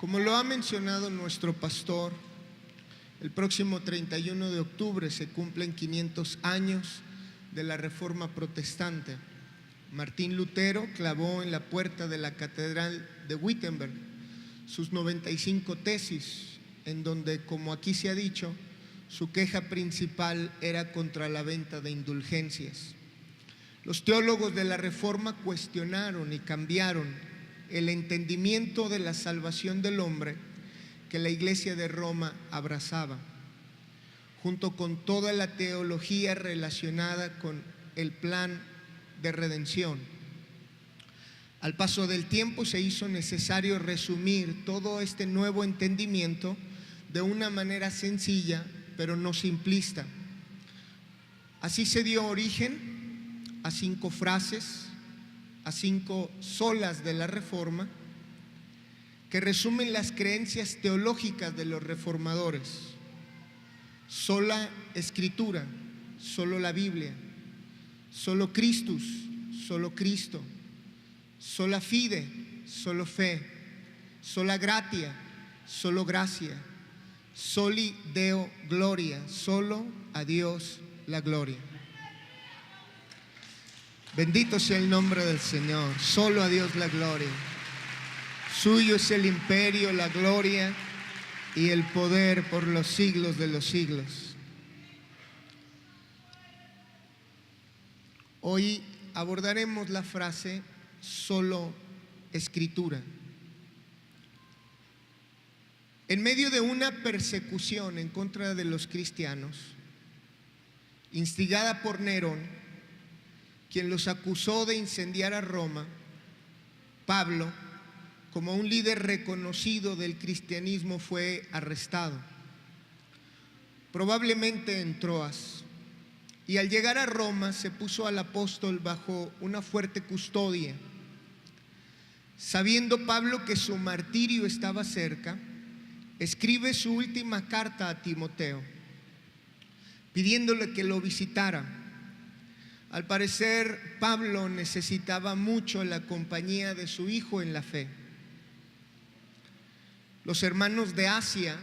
Como lo ha mencionado nuestro pastor, el próximo 31 de octubre se cumplen 500 años de la Reforma Protestante. Martín Lutero clavó en la puerta de la Catedral de Wittenberg sus 95 tesis, en donde, como aquí se ha dicho, su queja principal era contra la venta de indulgencias. Los teólogos de la Reforma cuestionaron y cambiaron el entendimiento de la salvación del hombre que la Iglesia de Roma abrazaba, junto con toda la teología relacionada con el plan de redención. Al paso del tiempo se hizo necesario resumir todo este nuevo entendimiento de una manera sencilla, pero no simplista. Así se dio origen a 5 frases, a 5 solas de la Reforma, que resumen las creencias teológicas de los reformadores. Sola Escritura, solo la Biblia; solo Christus, solo Cristo; sola fide, solo fe; sola gratia, solo gracia; soli Deo gloria, solo a Dios la gloria. Bendito sea el nombre del Señor, solo a Dios la gloria. Suyo es el imperio, la gloria y el poder por los siglos de los siglos. Hoy abordaremos la frase solo Escritura. En medio de una persecución en contra de los cristianos, instigada por Nerón, quien los acusó de incendiar a Roma, Pablo, como un líder reconocido del cristianismo, fue arrestado, probablemente en Troas, y al llegar a Roma se puso al apóstol bajo una fuerte custodia. Sabiendo Pablo que su martirio estaba cerca, escribe su última carta a Timoteo, pidiéndole que lo visitara. Al parecer, Pablo necesitaba mucho la compañía de su hijo en la fe. Los hermanos de Asia,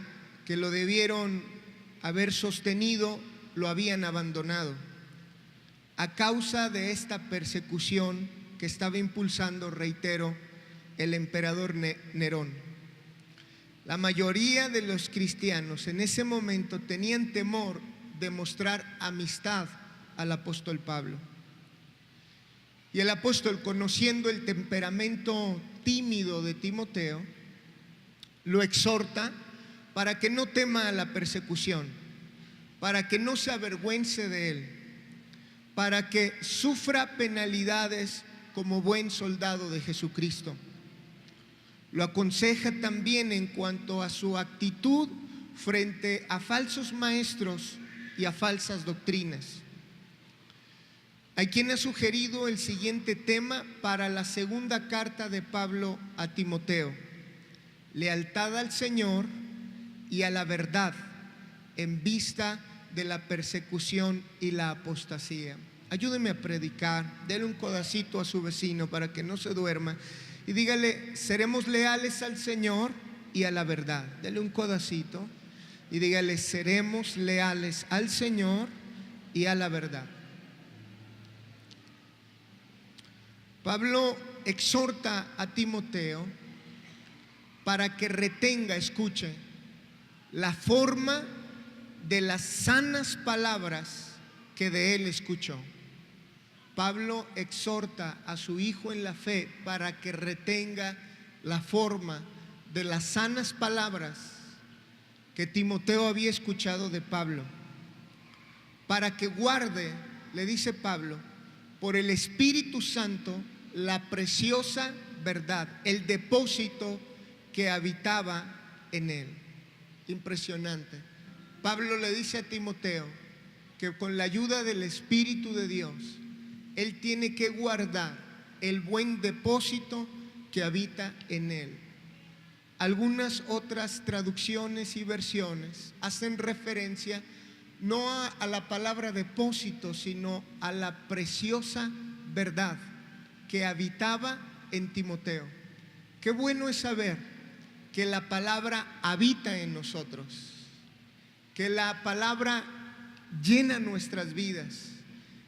que lo debieron haber sostenido, lo habían abandonado a causa de esta persecución que estaba impulsando, reitero, el emperador Nerón. La mayoría de los cristianos en ese momento tenían temor de mostrar amistad al apóstol Pablo. Y el apóstol, conociendo el temperamento tímido de Timoteo, lo exhorta para que no tema a la persecución, para que no se avergüence de él, para que sufra penalidades como buen soldado de Jesucristo. Lo aconseja también en cuanto a su actitud frente a falsos maestros y a falsas doctrinas. Hay quien ha sugerido el siguiente tema para la segunda carta de Pablo a Timoteo: lealtad al Señor y a la verdad en vista de la persecución y la apostasía. Ayúdeme a predicar, dele un codacito a su vecino para que no se duerma y dígale: seremos leales al Señor y a la verdad. Dele un codacito y dígale: seremos leales al Señor y a la verdad. Pablo exhorta a Timoteo para que retenga, escuche, la forma de las sanas palabras que de él escuchó. Pablo exhorta a su hijo en la fe para que retenga la forma de las sanas palabras que Timoteo había escuchado de Pablo, para que guarde, le dice Pablo, por el Espíritu Santo la preciosa verdad, el depósito que habitaba en él. Impresionante. Pablo le dice a Timoteo que con la ayuda del Espíritu de Dios, él tiene que guardar el buen depósito que habita en él. Algunas otras traducciones y versiones hacen referencia no a la palabra depósito, sino a la preciosa verdad que habitaba en Timoteo. Qué bueno es saber que la palabra habita en nosotros, que la palabra llena nuestras vidas,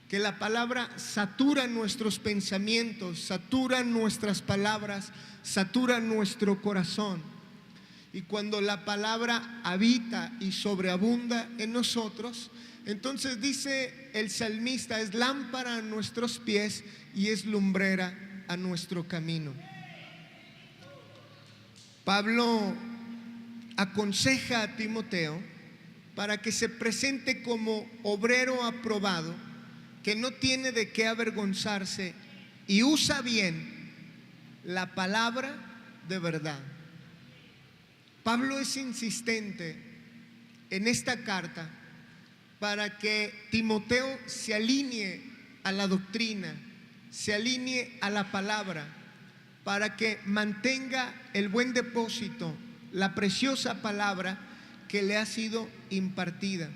que la palabra satura nuestros pensamientos, satura nuestras palabras, satura nuestro corazón. Y cuando la palabra habita y sobreabunda en nosotros, entonces dice el salmista, es lámpara a nuestros pies y es lumbrera a nuestro camino. Pablo aconseja a Timoteo para que se presente como obrero aprobado, que no tiene de qué avergonzarse y usa bien la palabra de verdad. Pablo es insistente en esta carta para que Timoteo se alinee a la doctrina, se alinee a la palabra, para que mantenga el buen depósito, la preciosa palabra que le ha sido impartida.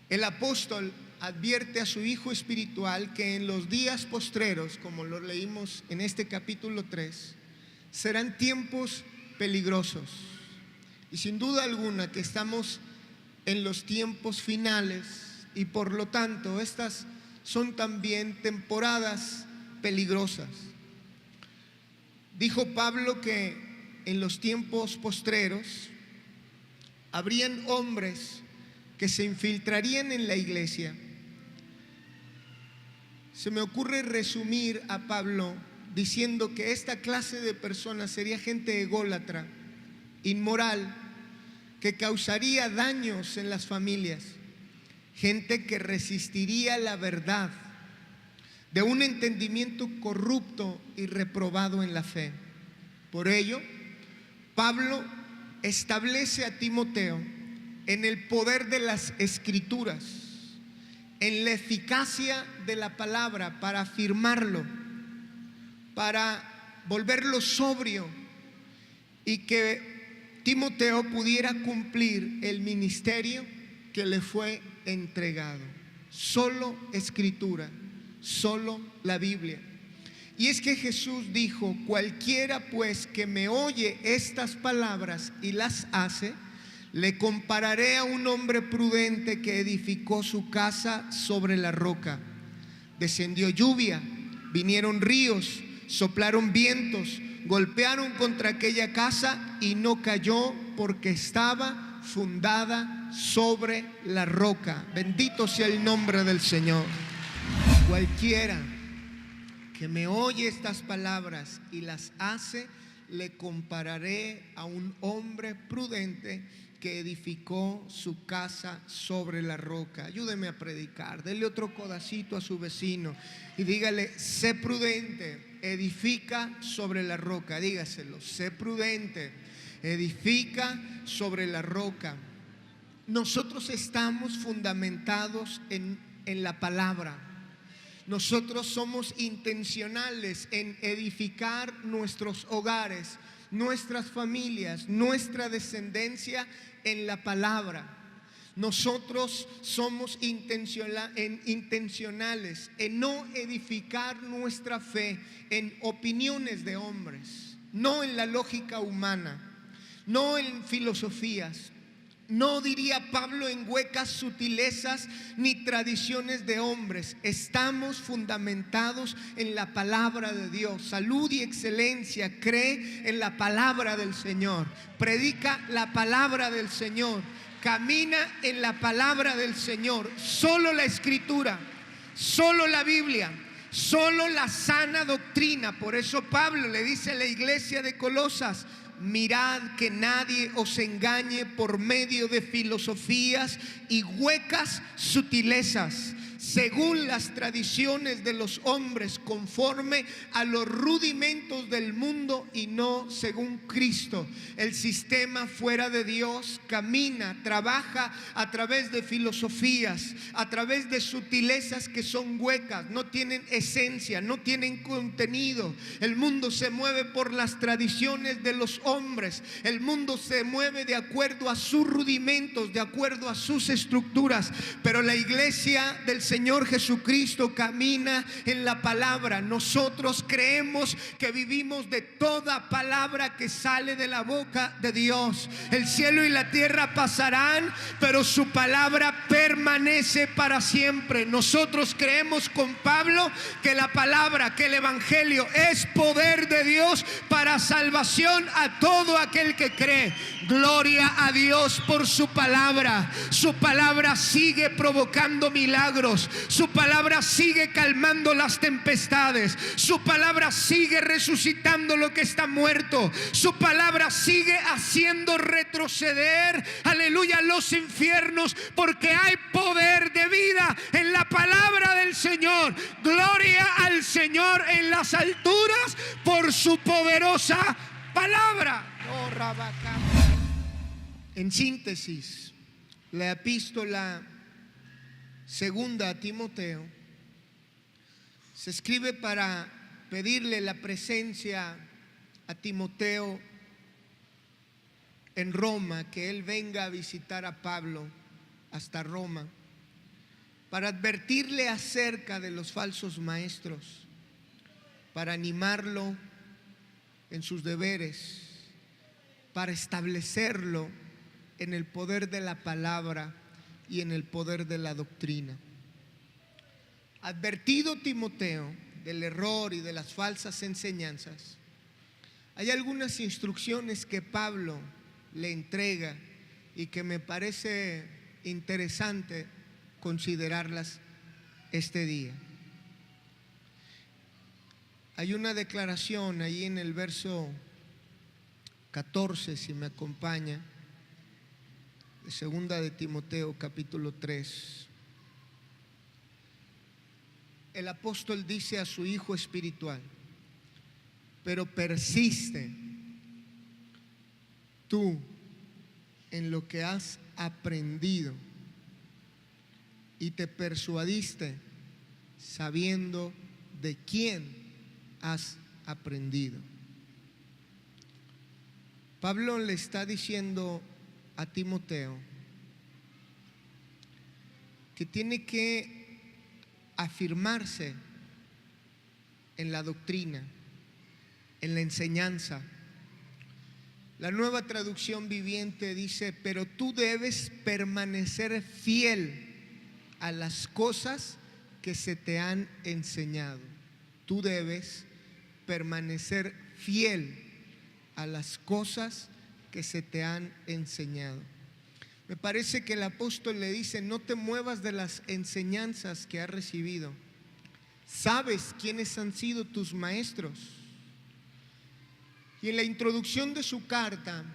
El apóstol advierte a su hijo espiritual que en los días postreros, como lo leímos en este capítulo 3, serán tiempos peligrosos. Y sin duda alguna que estamos en los tiempos finales y por lo tanto estas son también temporadas peligrosas. Dijo Pablo que en los tiempos postreros habrían hombres que se infiltrarían en la iglesia. Se me ocurre resumir a Pablo diciendo que esta clase de personas sería gente ególatra, inmoral, que causaría daños en las familias, gente que resistiría la verdad, de un entendimiento corrupto y reprobado en la fe. Por ello, Pablo establece a Timoteo en el poder de las Escrituras, en la eficacia de la palabra para afirmarlo, para volverlo sobrio y que Timoteo pudiera cumplir el ministerio que le fue entregado. Solo Escritura, solo la Biblia. Y es que Jesús dijo: cualquiera pues que me oye estas palabras y las hace, le compararé a un hombre prudente que edificó su casa sobre la roca. Descendió lluvia, vinieron ríos, soplaron vientos, golpearon contra aquella casa y no cayó porque estaba fundada sobre la roca. Bendito sea el nombre del Señor. Cualquiera que me oye estas palabras y las hace, le compararé a un hombre prudente que edificó su casa sobre la roca. Ayúdeme a predicar. Dele otro codacito a su vecino y dígale: sé prudente, edifica sobre la roca. Dígaselo: sé prudente, edifica sobre la roca. Nosotros estamos fundamentados en la palabra. Nosotros somos intencionales en edificar nuestros hogares, nuestras familias, nuestra descendencia en la palabra. Nosotros somos intencionales en no edificar nuestra fe en opiniones de hombres, no en la lógica humana, no en filosofías. No, diría Pablo, en huecas sutilezas ni tradiciones de hombres. Estamos fundamentados en la palabra de Dios. Salud y excelencia, cree en la palabra del Señor. Predica la palabra del Señor. Camina en la palabra del Señor. Solo la Escritura, solo la Biblia, solo la sana doctrina. Por eso Pablo le dice a la iglesia de Colosas: mirad que nadie os engañe por medio de filosofías y huecas sutilezas, según las tradiciones de los hombres, conforme a los rudimentos del mundo y no según Cristo. El sistema fuera de Dios camina, trabaja a través de filosofías, a través de sutilezas que son huecas, no tienen esencia, no tienen contenido. El mundo se mueve por las tradiciones de los hombres. El mundo se mueve de acuerdo a sus rudimentos, de acuerdo a sus estructuras. Pero la iglesia del Señor Señor Jesucristo camina en la palabra. Nosotros creemos que vivimos de toda palabra que sale de la boca de Dios. El cielo y la tierra pasarán, pero su palabra permanece para siempre. Nosotros creemos con Pablo que la palabra, que el evangelio es poder de Dios para salvación a todo aquel que cree. Gloria a Dios por su palabra. Su palabra sigue provocando milagros. Su palabra sigue calmando las tempestades. Su palabra sigue resucitando lo que está muerto. Su palabra sigue haciendo retroceder, aleluya, los infiernos, porque hay poder de vida en la palabra del Señor. Gloria al Señor en las alturas por su poderosa palabra. En síntesis, la epístola segunda a Timoteo se escribe para pedirle la presencia a Timoteo en Roma, que él venga a visitar a Pablo hasta Roma, para advertirle acerca de los falsos maestros, para animarlo en sus deberes, para establecerlo en el poder de la palabra y en el poder de la doctrina. Advertido Timoteo del error y de las falsas enseñanzas, hay algunas instrucciones que Pablo le entrega y que me parece interesante considerarlas este día. Hay una declaración ahí en el verso 14, si me acompaña, de segunda de Timoteo capítulo 3. El apóstol dice a su hijo espiritual: pero persiste tú en lo que has aprendido y te persuadiste sabiendo de quién has aprendido. Pablo le está diciendo a Timoteo que tiene que afirmarse en la doctrina, en la enseñanza. La Nueva Traducción Viviente dice: pero tú debes permanecer fiel a las cosas que se te han enseñado. Tú debes permanecer fiel a las cosas que se te han enseñado. Me parece que el apóstol le dice: no te muevas de las enseñanzas que has recibido. Sabes quiénes han sido tus maestros. Y en la introducción de su carta,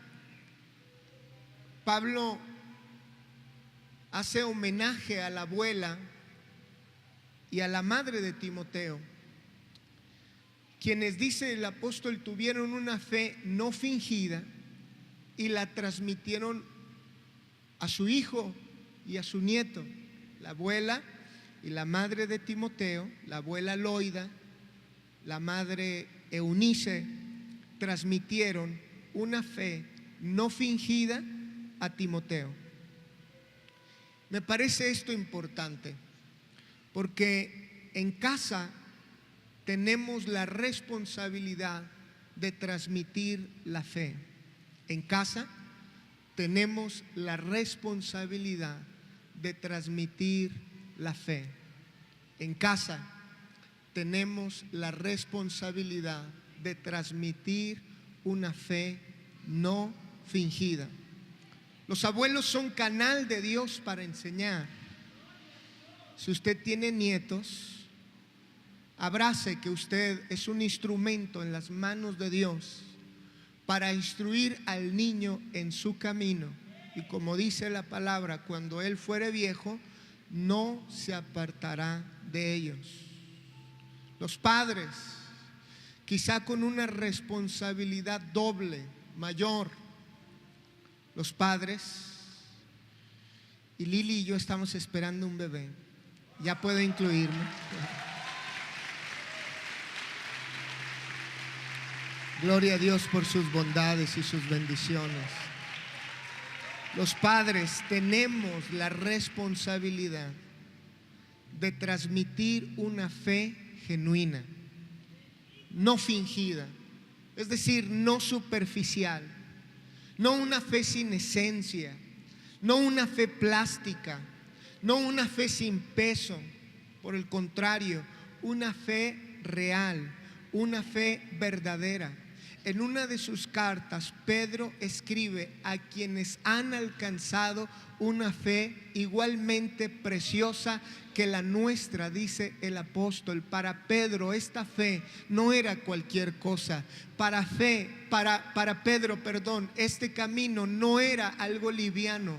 Pablo hace homenaje a la abuela y a la madre de Timoteo, quienes, dice el apóstol, tuvieron una fe no fingida y la transmitieron a su hijo y a su nieto. La abuela y la madre de Timoteo, la abuela Loida, la madre Eunice, transmitieron una fe no fingida a Timoteo. Me parece esto importante, porque en casa tenemos la responsabilidad de transmitir la fe. En casa tenemos la responsabilidad de transmitir la fe. En casa tenemos la responsabilidad de transmitir una fe no fingida. Los abuelos son canal de Dios para enseñar. Si usted tiene nietos, abrace que usted es un instrumento en las manos de Dios para instruir al niño en su camino. Y como dice la palabra, cuando él fuere viejo, no se apartará de ellos. Los padres, quizá con una responsabilidad doble, mayor. Los padres, y Lili y yo estamos esperando un bebé. Ya puedo incluirme. Gloria a Dios por sus bondades y sus bendiciones. Los padres tenemos la responsabilidad de transmitir una fe genuina, no fingida, es decir, no superficial, no una fe sin esencia, no una fe plástica, no una fe sin peso. Por el contrario, una fe real, una fe verdadera. En una de sus cartas, Pedro escribe a quienes han alcanzado una fe igualmente preciosa que la nuestra, dice el apóstol. Para Pedro esta fe no era cualquier cosa. Para Pedro, este camino no era algo liviano.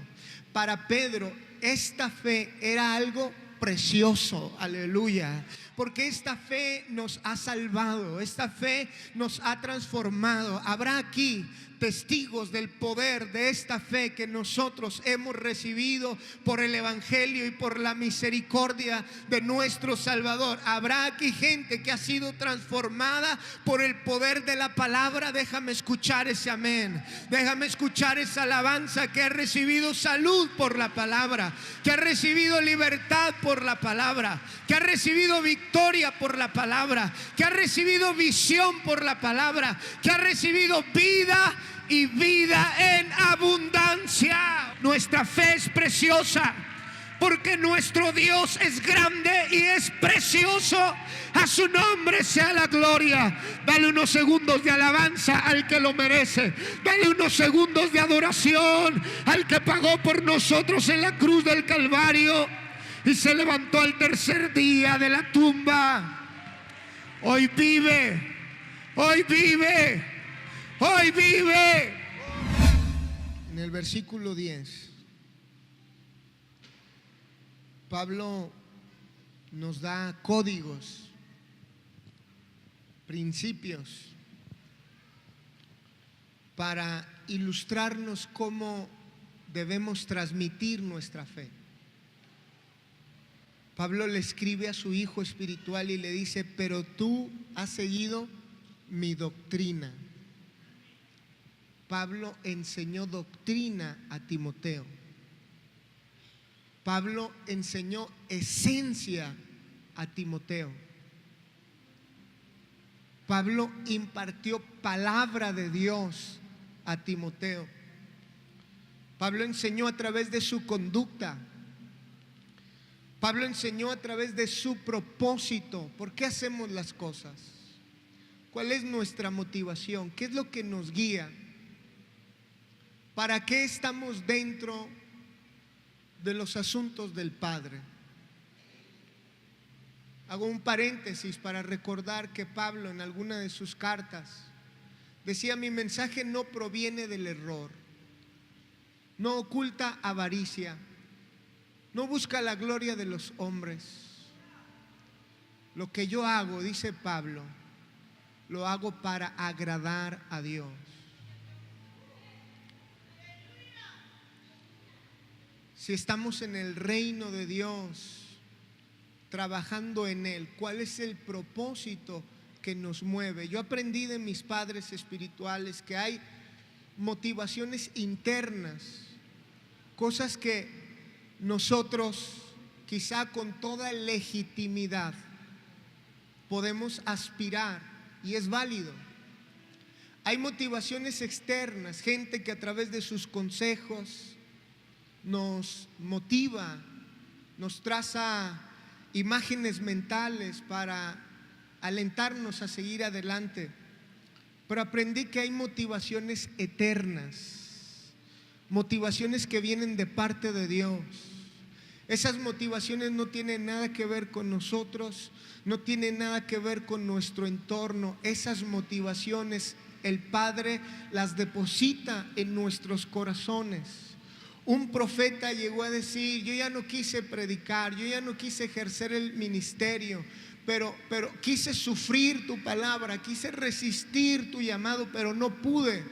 Para Pedro esta fe era algo precioso, aleluya, porque esta fe nos ha salvado, esta fe nos ha transformado. Habrá aquí testigos del poder de esta fe que nosotros hemos recibido por el Evangelio y por la misericordia de nuestro Salvador. Habrá aquí gente que ha sido transformada por el poder de la palabra. Déjame escuchar ese amén, déjame escuchar esa alabanza, que ha recibido salud por la palabra, que ha recibido libertad por la palabra, que ha recibido victoria por la palabra, que ha recibido visión por la palabra, que ha recibido vida y vida en abundancia. Nuestra fe es preciosa porque nuestro Dios es grande y es precioso. A su nombre sea la gloria. Dale unos segundos de alabanza al que lo merece. Dale unos segundos de adoración al que pagó por nosotros en la cruz del Calvario y se levantó al tercer día de la tumba. Hoy vive, hoy vive, hoy vive. En el versículo 10, Pablo nos da códigos, principios para ilustrarnos cómo debemos transmitir nuestra fe. Pablo le escribe a su hijo espiritual y le dice: pero tú has seguido mi doctrina. Pablo enseñó doctrina a Timoteo. Pablo enseñó esencia a Timoteo. Pablo impartió palabra de Dios a Timoteo. Pablo enseñó a través de su conducta. Pablo enseñó a través de su propósito. ¿Por qué hacemos las cosas? ¿Cuál es nuestra motivación? ¿Qué es lo que nos guía? ¿Para qué estamos dentro de los asuntos del Padre? Hago un paréntesis para recordar que Pablo en alguna de sus cartas decía: mi mensaje no proviene del error, no oculta avaricia, no busca la gloria de los hombres. Lo que yo hago, dice Pablo, lo hago para agradar a Dios. Si estamos en el reino de Dios, trabajando en Él, ¿cuál es el propósito que nos mueve? Yo aprendí de mis padres espirituales que hay motivaciones internas, cosas que nosotros quizá con toda legitimidad podemos aspirar y es válido. Hay motivaciones externas, gente que a través de sus consejos nos motiva, nos traza imágenes mentales para alentarnos a seguir adelante. Pero aprendí que hay motivaciones eternas, motivaciones que vienen de parte de Dios. Esas motivaciones no tienen nada que ver con nosotros, no tienen nada que ver con nuestro entorno. Esas motivaciones el Padre las deposita en nuestros corazones. Un profeta llegó a decir: yo ya no quise predicar, yo ya no quise ejercer el ministerio, pero quise sufrir tu palabra, quise resistir tu llamado, pero no pude,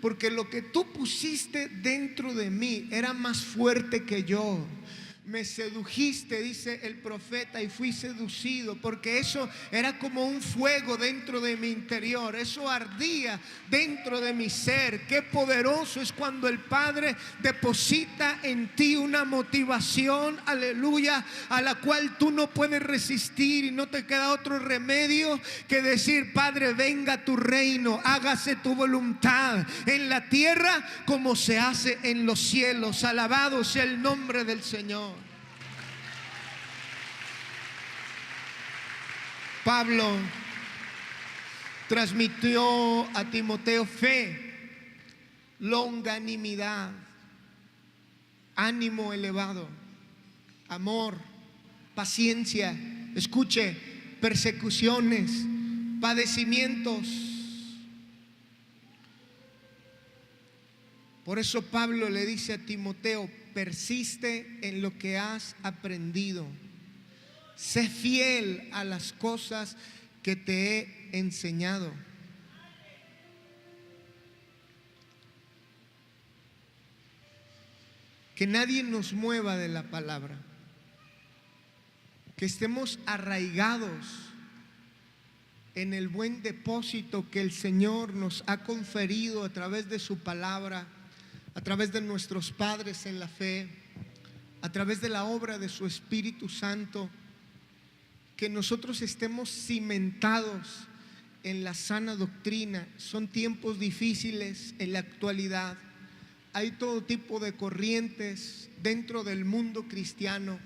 porque lo que tú pusiste dentro de mí era más fuerte que yo. Me sedujiste, dice el profeta, y fui seducido, porque eso era como un fuego dentro de mi interior, eso ardía dentro de mi ser. Qué poderoso es cuando el Padre deposita en ti una motivación, aleluya, a la cual tú no puedes resistir y no te queda otro remedio que decir: Padre, venga tu reino, hágase tu voluntad en la tierra como se hace en los cielos. Alabado sea el nombre del Señor. Pablo transmitió a Timoteo fe, longanimidad, ánimo elevado, amor, paciencia, escuche, persecuciones, padecimientos. Por eso Pablo le dice a Timoteo: persiste en lo que has aprendido. Sé fiel a las cosas que te he enseñado. Que nadie nos mueva de la palabra. Que estemos arraigados en el buen depósito que el Señor nos ha conferido a través de su palabra, a través de nuestros padres en la fe, a través de la obra de su Espíritu Santo. Que nosotros estemos cimentados en la sana doctrina. Son tiempos difíciles en la actualidad. Hay todo tipo de corrientes dentro del mundo cristiano.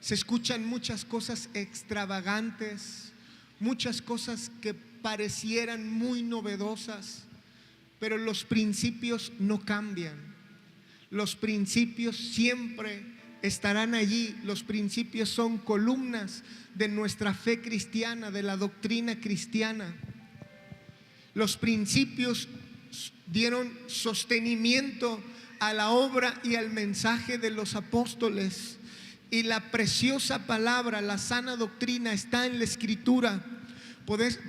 Se escuchan muchas cosas extravagantes, muchas cosas que parecieran muy novedosas, pero los principios no cambian. Los principios siempre estarán allí. Los principios son columnas de nuestra fe cristiana, de la doctrina cristiana. Los principios dieron sostenimiento a la obra y al mensaje de los apóstoles, y la preciosa palabra, la sana doctrina, está en la Escritura.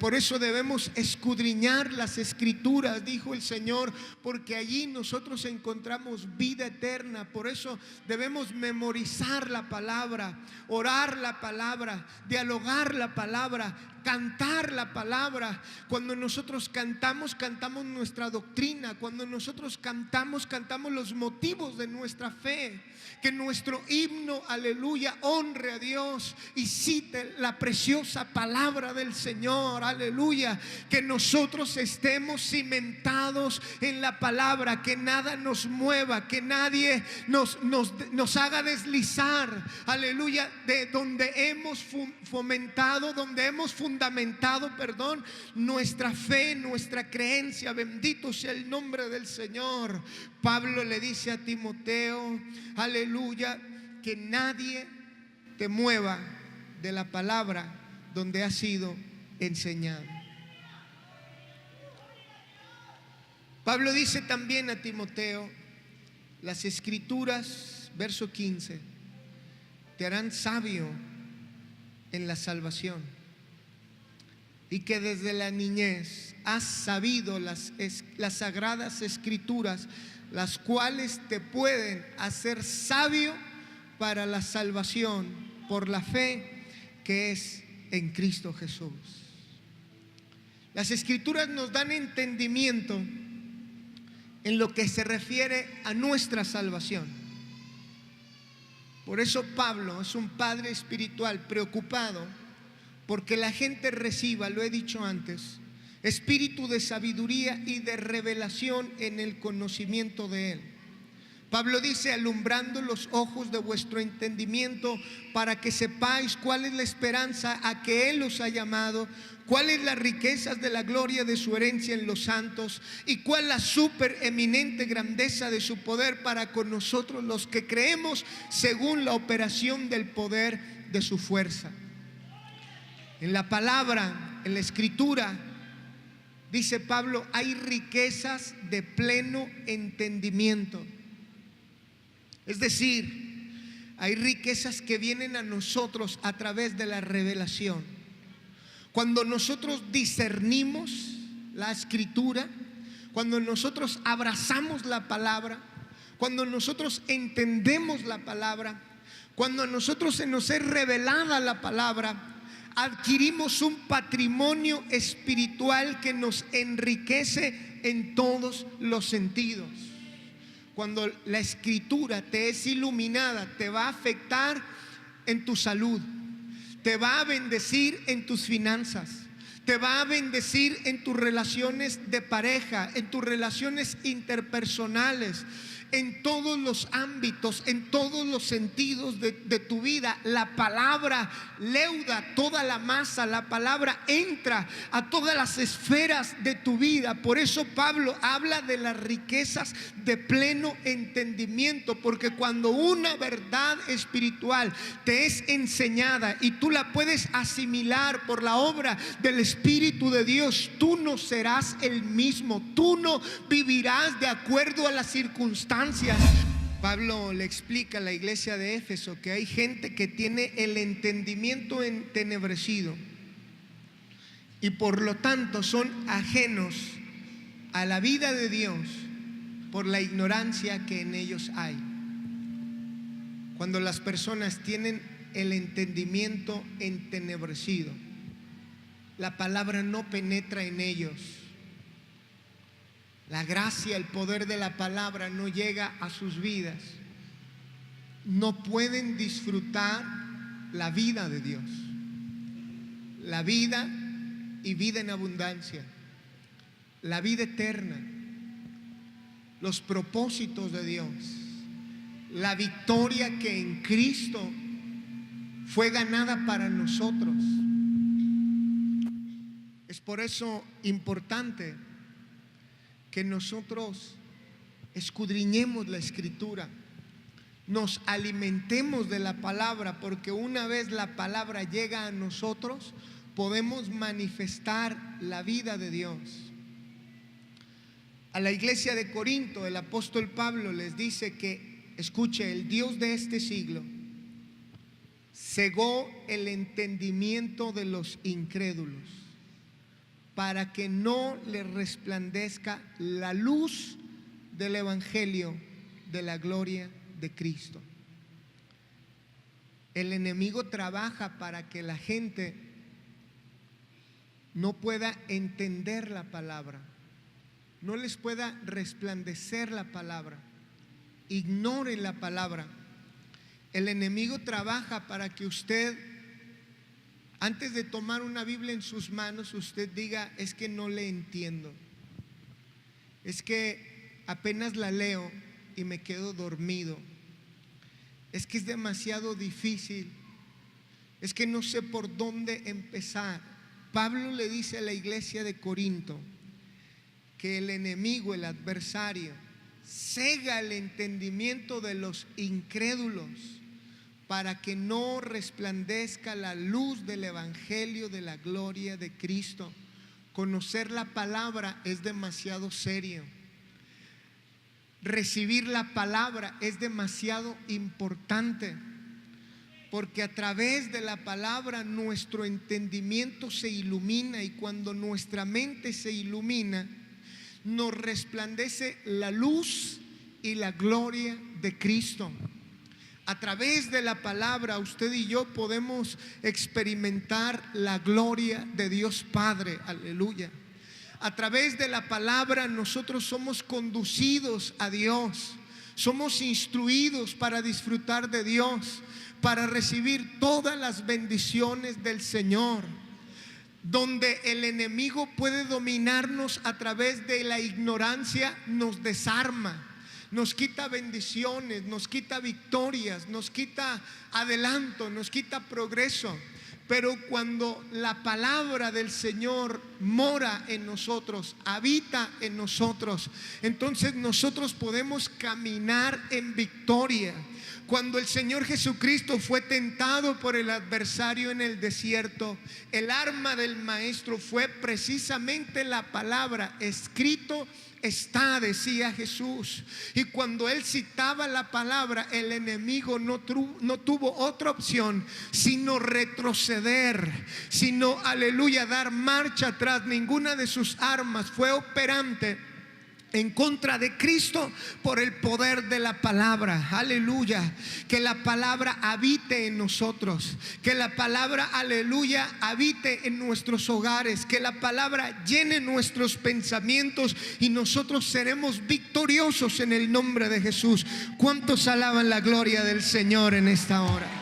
Por eso debemos escudriñar las Escrituras, dijo el Señor, porque allí nosotros encontramos vida eterna. Por eso debemos memorizar la palabra, orar la palabra, dialogar la palabra, cantar la palabra. Cuando nosotros cantamos, cantamos nuestra doctrina. Cuando nosotros cantamos, cantamos los motivos de nuestra fe. Que nuestro himno, aleluya, honre a Dios y cite la preciosa palabra del Señor, aleluya. Que nosotros estemos cimentados en la palabra, que nada nos mueva, que nadie nos haga deslizar, aleluya, de donde hemos fundamentado nuestra fe, nuestra creencia. Bendito sea el nombre del Señor. Pablo le dice a Timoteo, aleluya, que nadie te mueva de la palabra donde has sido enseñado. Pablo dice también a Timoteo: las Escrituras, verso 15, te harán sabio en la salvación, y que desde la niñez has sabido las sagradas Escrituras, las cuales te pueden hacer sabio para la salvación por la fe que es en Cristo Jesús. Las Escrituras nos dan entendimiento en lo que se refiere a nuestra salvación. Por eso Pablo es un padre espiritual preocupado porque la gente reciba, lo he dicho antes, espíritu de sabiduría y de revelación en el conocimiento de Él. Pablo dice: alumbrando los ojos de vuestro entendimiento, para que sepáis cuál es la esperanza a que Él os ha llamado, cuáles las riquezas de la gloria de su herencia en los santos, y cuál la supereminente grandeza de su poder para con nosotros los que creemos, según la operación del poder de su fuerza. En la palabra, en la Escritura, dice Pablo, hay riquezas de pleno entendimiento. Es decir, hay riquezas que vienen a nosotros a través de la revelación. Cuando nosotros discernimos la Escritura, cuando nosotros abrazamos la palabra, cuando nosotros entendemos la palabra, Cuando a nosotros se nos es revelada la palabra, adquirimos un patrimonio espiritual que nos enriquece en todos los sentidos. Cuando la escritura te es iluminada, te va a afectar en tu salud, te va a bendecir en tus finanzas, te va a bendecir en tus relaciones de pareja, en tus relaciones interpersonales, en todos los ámbitos, en todos los sentidos de tu vida. La palabra leuda toda la masa, la palabra entra a todas las esferas de tu vida. Por eso Pablo habla de las riquezas de pleno entendimiento, porque cuando una verdad espiritual te es enseñada y tú la puedes asimilar por la obra del Espíritu de Dios, tú no serás el mismo, tú no vivirás de acuerdo a las circunstancias. Pablo le explica a la iglesia de Éfeso que hay gente que tiene el entendimiento entenebrecido y por lo tanto son ajenos a la vida de Dios por la ignorancia que en ellos hay. Cuando las personas tienen el entendimiento entenebrecido, la palabra no penetra en ellos. La gracia, el poder de la palabra no llega a sus vidas. No pueden disfrutar la vida de Dios, la vida y vida en abundancia, la vida eterna, los propósitos de Dios, la victoria que en Cristo fue ganada para nosotros. Es por eso importante que nosotros escudriñemos la Escritura, nos alimentemos de la palabra, porque una vez la palabra llega a nosotros, podemos manifestar la vida de Dios. A la iglesia de Corinto, el apóstol Pablo les dice que, escuche, el Dios de este siglo cegó el entendimiento de los incrédulos, para que no le resplandezca la luz del evangelio de la gloria de Cristo. El enemigo trabaja para que la gente no pueda entender la palabra, no les pueda resplandecer la palabra, ignore la palabra. El enemigo trabaja para que usted, antes de tomar una Biblia en sus manos, usted diga: es que no le entiendo, es que apenas la leo y me quedo dormido, es que es demasiado difícil, es que no sé por dónde empezar. Pablo le dice a la iglesia de Corinto que el enemigo, el adversario, cega el entendimiento de los incrédulos para que no resplandezca la luz del evangelio de la gloria de Cristo. Conocer la palabra es demasiado serio. Recibir la palabra es demasiado importante, porque a través de la palabra nuestro entendimiento se ilumina, y cuando nuestra mente se ilumina, nos resplandece la luz y la gloria de Cristo. A través de la palabra usted y yo podemos experimentar la gloria de Dios Padre, aleluya. A través de la palabra nosotros somos conducidos a Dios, somos instruidos para disfrutar de Dios, para recibir todas las bendiciones del Señor. Donde el enemigo puede dominarnos a través de la ignorancia, nos desarma, nos quita bendiciones, nos quita victorias, nos quita adelanto, nos quita progreso. Pero cuando la palabra del Señor mora en nosotros, habita en nosotros, entonces nosotros podemos caminar en victoria. Cuando el Señor Jesucristo fue tentado por el adversario en el desierto, el arma del maestro fue precisamente la palabra. Escrito está, decía Jesús. Y cuando él citaba la palabra, el enemigo no tuvo otra opción sino retroceder, sino, aleluya, dar marcha atrás. Ninguna de sus armas fue operante en contra de Cristo por el poder de la palabra. Aleluya. Que la palabra habite en nosotros. Que la palabra, aleluya, habite en nuestros hogares. Que la palabra llene nuestros pensamientos y nosotros seremos victoriosos en el nombre de Jesús. ¿Cuántos alaban la gloria del Señor en esta hora?